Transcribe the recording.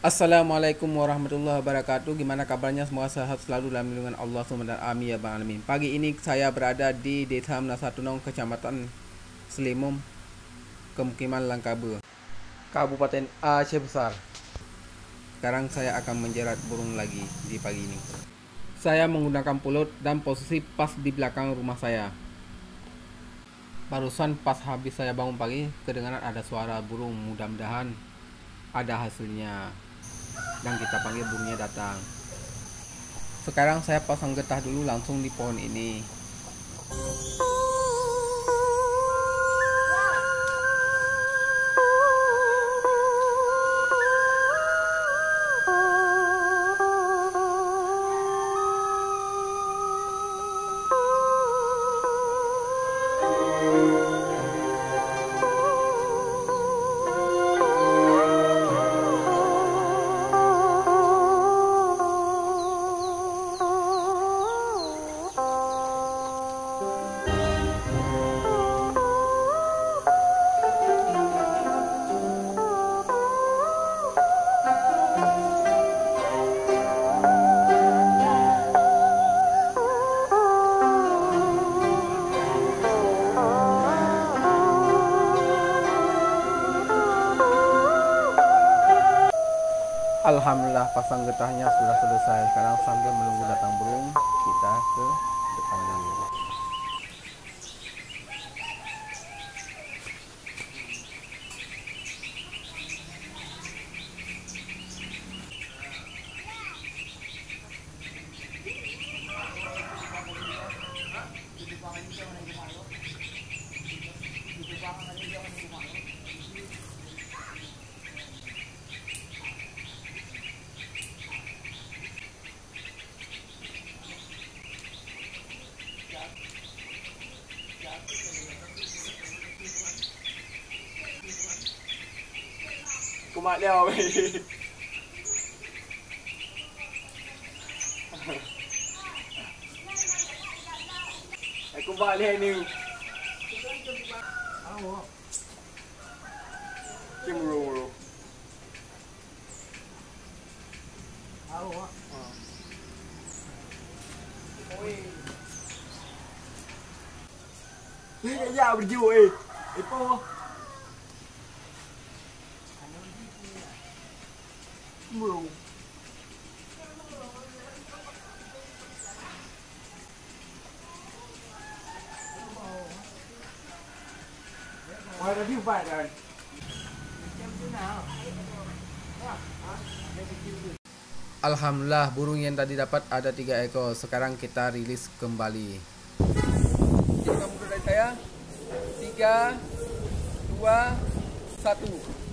Assalamualaikum warahmatullahi wabarakatuh. Gimana kabarnya? Semoga sehat selalu dalam lindungan Allah SWT. Amin ya rabbal alamin. Pagi ini saya berada di Desa Menasatunong, Kecamatan Selimum, Pemukiman Langkabe, Kabupaten Aceh Besar. Sekarang saya akan menjerat burung lagi di pagi ini. Saya menggunakan pulut dan posisi pas di belakang rumah saya. Barusan pas habis saya bangun pagi, kedengaran ada suara burung. Mudah-mudahan ada hasilnya dan kita panggil burungnya datang. Sekarang saya pasang getah dulu langsung di pohon ini. Alhamdulillah pasang getahnya sudah selesai. Sekarang sambil menunggu datang burung, kita ke depan dulu. Kumat leo weh. Aku balik ni. Awak. Cemuru. Awak. Oi. Ni ya berju Ipo. Cemuru. Ngoài ra thiếu vài rồi. Alhamdulillah burung yang tadi dapat ada 3 ekor. Sekarang kita rilis kembali. Jadi kamu dari saya 3, 2, 1.